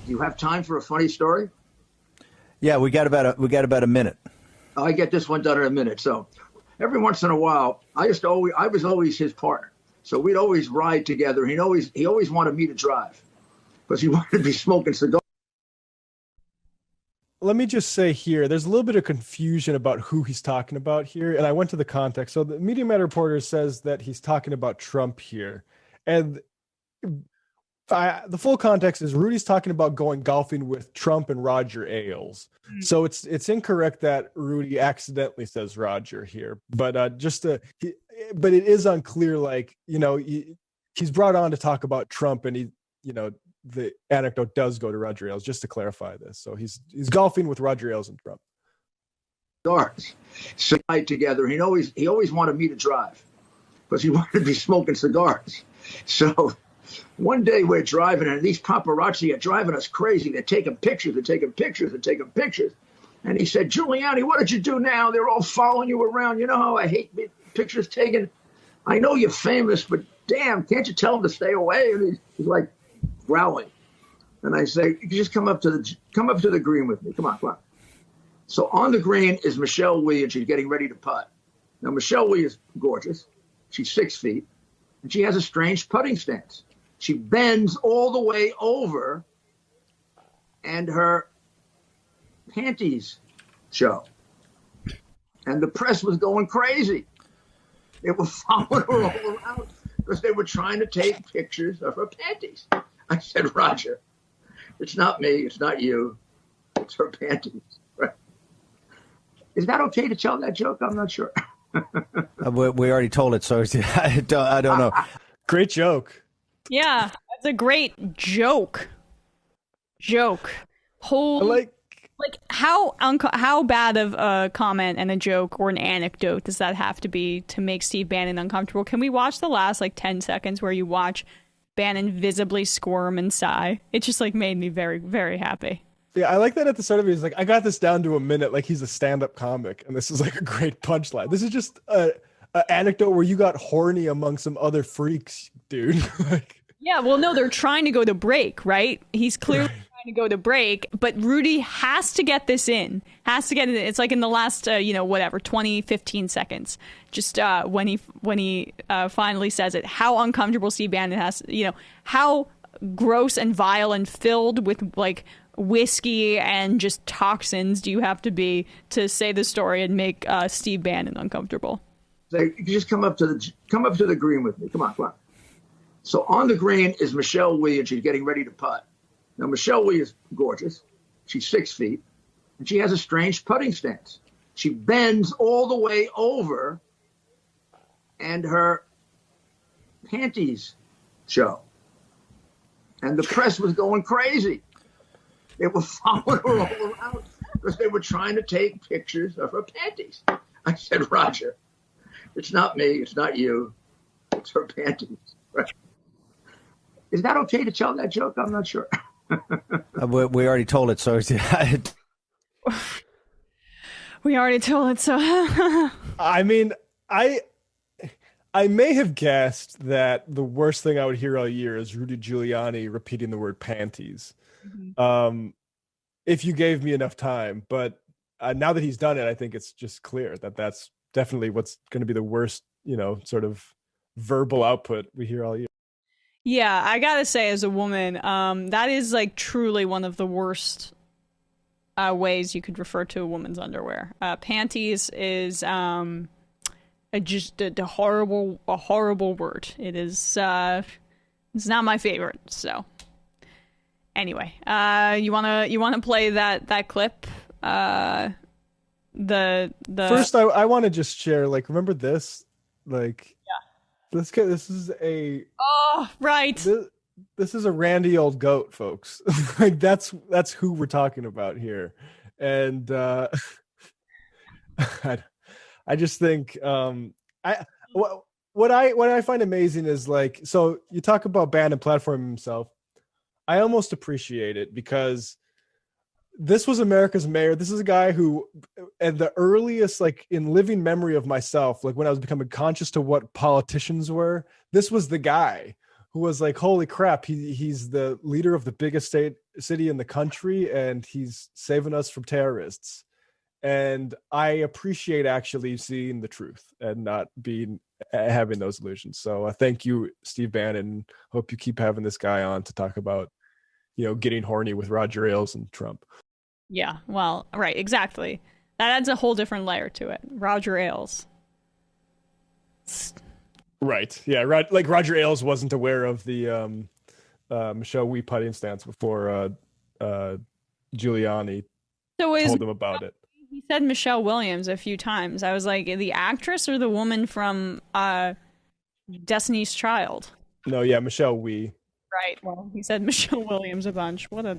You have time for a funny story? Yeah, we got about a minute. I get this one done in a minute. So every once in a while, I was always his partner. So we'd always ride together. He always wanted me to drive because he wanted to be smoking cigars. Let me just say here, there's a little bit of confusion about who he's talking about here. And I went to the context. So the Media Matter reporter says that he's talking about Trump here. And the full context is Rudy's talking about going golfing with Trump and Roger Ailes. So it's incorrect that Rudy accidentally says Roger here. But but it is unclear, like, he's brought on to talk about Trump, and the anecdote does go to Roger Ailes, just to clarify this. So he's golfing with Roger Ailes and Trump. Cigars. So ride together. He always wanted me to drive because he wanted to be smoking cigars. So one day we're driving, and these paparazzi are driving us crazy. They're taking pictures. And he said, "Giuliani, what did you do now? They're all following you around. You know how I hate pictures taken. I know you're famous, but damn, can't you tell them to stay away?" And he's like growling. And I say, "You just come up to the green with me. Come on." So on the green is Michelle Wie, and she's getting ready to putt. Now, Michelle Wie is gorgeous. She's 6 feet, and she has a strange putting stance. She bends all the way over, and her panties show. And the press was going crazy. They were following her all around because they were trying to take pictures of her panties. I said, "Roger, it's not me, it's not you, it's her panties." Right? Is that okay to tell that joke? I'm not sure. We already told it, so I don't know. Great joke. Yeah, that's a great joke. Like how bad of a comment and a joke or an anecdote does that have to be to make Steve Bannon uncomfortable? Can we watch the last 10 seconds where you watch Bannon visibly squirm and sigh? It just made me very, very happy. Yeah, I like that at the start of it. He's like, I got this down to a minute, like he's a stand-up comic, and this is a great punchline. This is just an anecdote where you got horny among some other freaks, dude. Yeah, well, no, they're trying to go to break, right? He's clearly trying to go to break, but Rudy has to get this in. It's like in the last, 20, 15 seconds. Just when he finally says it, how uncomfortable Steve Bannon has, how gross and vile and filled with whiskey and just toxins do you have to be to say the story and make Steve Bannon uncomfortable? You just come up to the green with me. Come on. So on the green is Michelle Wie, and she's getting ready to putt. Now, Michelle Wie is gorgeous. She's 6 feet, and she has a strange putting stance. She bends all the way over, and her panties show. And the press was going crazy. They were following her all around because they were trying to take pictures of her panties. I said, "Roger, it's not me, it's not you, it's her panties." Right? Is that okay to tell that joke? I'm not sure. We already told it, so we already told it, so I mean, I may have guessed that the worst thing I would hear all year is Rudy Giuliani repeating the word panties. Mm-hmm. If you gave me enough time, but now that he's done it, I think it's just clear that that's definitely what's going to be the worst, sort of verbal output we hear all year. Yeah, I gotta say, as a woman, that is truly one of the worst ways you could refer to a woman's underwear. Panties is just a horrible word. It is it's not my favorite. So anyway, you wanna play that clip? The first, I want to just share. Remember this? This is a right. This is a randy old goat, folks. That's who we're talking about here, and I just think what I find amazing is so you talk about Bannon platforming himself. I almost appreciate it because this was America's mayor. This is a guy who, at the earliest, in living memory of myself, when I was becoming conscious to what politicians were, this was the guy who was like, "Holy crap, he's the leader of the biggest city in the country, and he's saving us from terrorists." And I appreciate actually seeing the truth and not being having those illusions. So thank you, Steve Bannon. Hope you keep having this guy on to talk about, getting horny with Roger Ailes and Trump. Yeah, well, right, exactly. That adds a whole different layer to it. Roger Ailes. Right. Yeah. Like Roger Ailes wasn't aware of the Michelle Wee putting stance before Giuliani told him about it. He said Michelle Williams a few times. I was like, the actress or the woman from Destiny's Child? No, yeah, Michelle Wee. Right. Well, he said Michelle Williams a bunch. What a